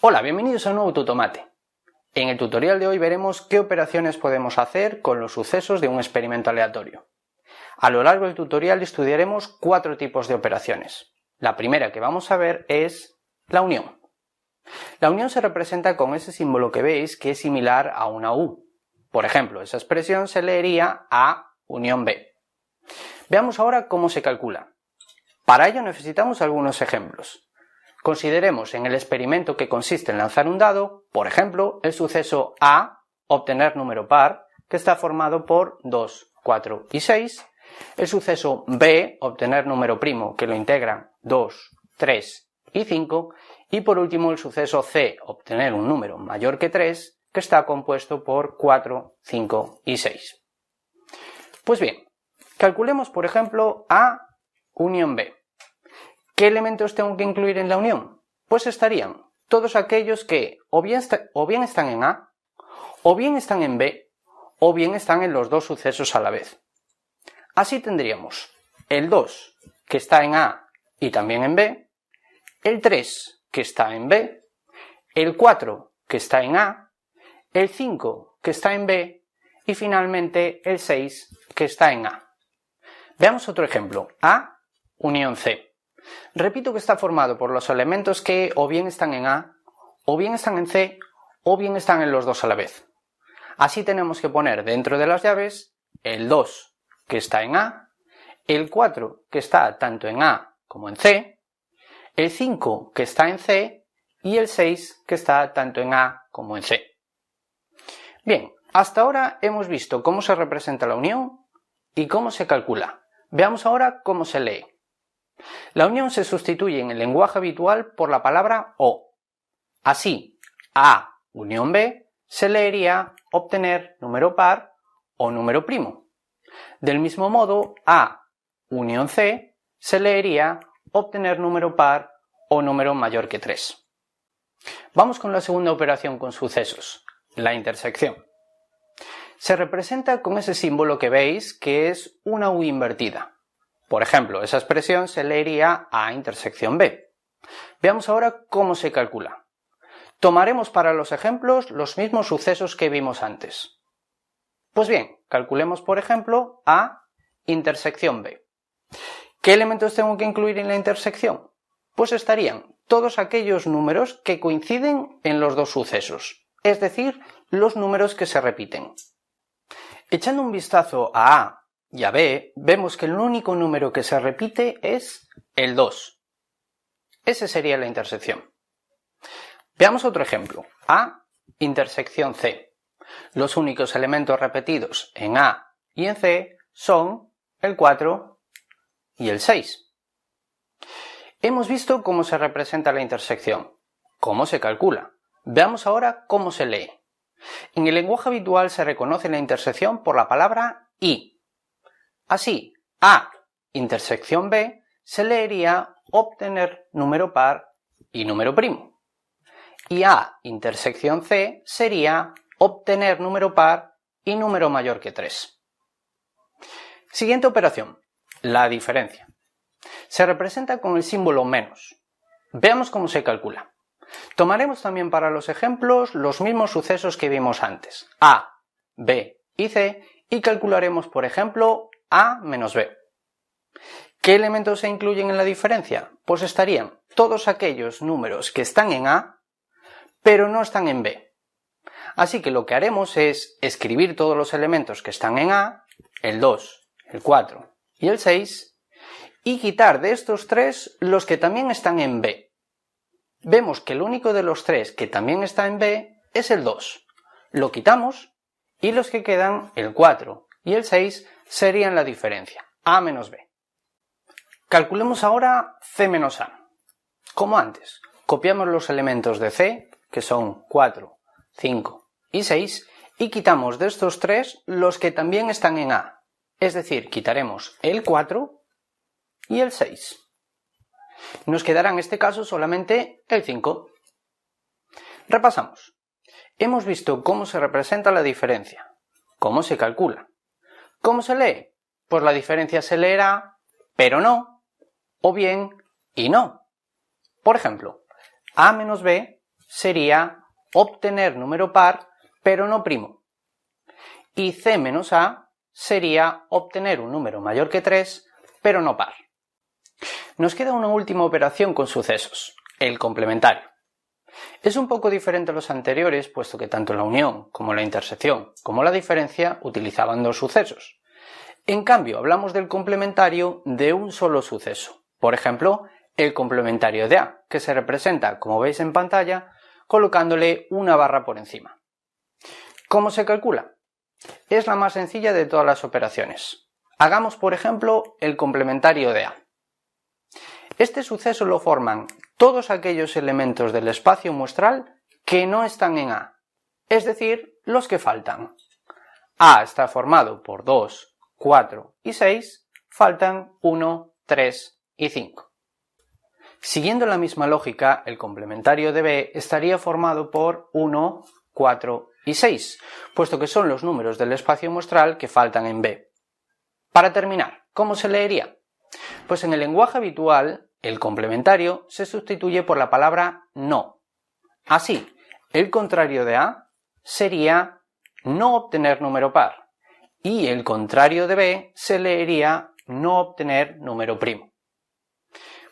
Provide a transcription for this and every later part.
Hola, bienvenidos a un nuevo Tutomate. En el tutorial de hoy veremos qué operaciones podemos hacer con los sucesos de un experimento aleatorio. A lo largo del tutorial estudiaremos 4 tipos de operaciones. La primera que vamos a ver es la unión. La unión se representa con ese símbolo que veis que es similar a una U. Por ejemplo, esa expresión se leería A unión B. Veamos ahora cómo se calcula. Para ello necesitamos algunos ejemplos. Consideremos en el experimento que consiste en lanzar un dado, por ejemplo, el suceso A, obtener número par, que está formado por 2, 4 y 6, el suceso B, obtener número primo, que lo integran 2, 3 y 5, y por último el suceso C, obtener un número mayor que 3, que está compuesto por 4, 5 y 6. Pues bien, calculemos por ejemplo A unión B. ¿Qué elementos tengo que incluir en la unión? Pues estarían todos aquellos que o bien están en A, o bien están en B, o bien están en los dos sucesos a la vez. Así tendríamos el 2 que está en A y también en B, el 3 que está en B, el 4 que está en A, el 5 que está en B y finalmente el 6 que está en A. Veamos otro ejemplo, A unión C. Repito que está formado por los elementos que o bien están en A, o bien están en C, o bien están en los dos a la vez. Así tenemos que poner dentro de las llaves el 2 que está en A, el 4 que está tanto en A como en C, el 5 que está en C y el 6 que está tanto en A como en C. Bien, hasta ahora hemos visto cómo se representa la unión y cómo se calcula. Veamos ahora cómo se lee. La unión se sustituye en el lenguaje habitual por la palabra o. Así, A unión B se leería obtener número par o número primo. Del mismo modo, A unión C se leería obtener número par o número mayor que 3. Vamos con la segunda operación con sucesos, la intersección. Se representa con ese símbolo que veis que es una U invertida. Por ejemplo, esa expresión se leería A intersección B. Veamos ahora cómo se calcula. Tomaremos para los ejemplos los mismos sucesos que vimos antes. Pues bien, calculemos por ejemplo A intersección B. ¿Qué elementos tengo que incluir en la intersección? Pues estarían todos aquellos números que coinciden en los dos sucesos, es decir, los números que se repiten. Echando un vistazo a A y a B, vemos que el único número que se repite es el 2. Ese sería la intersección. Veamos otro ejemplo. A intersección C. Los únicos elementos repetidos en A y en C son el 4 y el 6. Hemos visto cómo se representa la intersección, cómo se calcula. Veamos ahora cómo se lee. En el lenguaje habitual se reconoce la intersección por la palabra y. Así, A intersección B se leería obtener número par y número primo. Y A intersección C sería obtener número par y número mayor que 3. Siguiente operación, la diferencia. Se representa con el símbolo menos. Veamos cómo se calcula. Tomaremos también para los ejemplos los mismos sucesos que vimos antes, A, B y C, y calcularemos, por ejemplo, A menos B. ¿Qué elementos se incluyen en la diferencia? Pues estarían todos aquellos números que están en A, pero no están en B. Así que lo que haremos es escribir todos los elementos que están en A, el 2, el 4 y el 6, y quitar de estos 3 los que también están en B. Vemos que el único de los 3 que también está en B es el 2. Lo quitamos y los que quedan, el 4 y el 6, serían la diferencia, A menos B. Calculemos ahora C menos A. Como antes, copiamos los elementos de C, que son 4, 5 y 6, y quitamos de estos 3 los que también están en A. Es decir, quitaremos el 4 y el 6. Nos quedará en este caso solamente el 5. Repasamos. Hemos visto cómo se representa la diferencia, cómo se calcula. ¿Cómo se lee? Pues la diferencia se leerá, pero no, o bien y no. Por ejemplo, A menos B sería obtener número par, pero no primo. Y C menos A sería obtener un número mayor que 3, pero no par. Nos queda una última operación con sucesos, el complementario. Es un poco diferente a los anteriores, puesto que tanto la unión como la intersección como la diferencia utilizaban dos sucesos. En cambio, hablamos del complementario de un solo suceso. Por ejemplo, el complementario de A, que se representa, como veis en pantalla, colocándole una barra por encima. ¿Cómo se calcula? Es la más sencilla de todas las operaciones. Hagamos, por ejemplo, el complementario de A. Este suceso lo forman todos aquellos elementos del espacio muestral que no están en A, es decir, los que faltan. A está formado por 2, 4 y 6, faltan 1, 3 y 5. Siguiendo la misma lógica, el complementario de B estaría formado por 1, 4 y 6, puesto que son los números del espacio muestral que faltan en B. Para terminar, ¿cómo se leería? Pues en el lenguaje habitual, el complementario se sustituye por la palabra no. Así, el contrario de A sería no obtener número par y el contrario de B se leería no obtener número primo.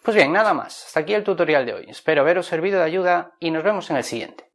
Pues bien, nada más. Hasta aquí el tutorial de hoy. Espero haberos servido de ayuda y nos vemos en el siguiente.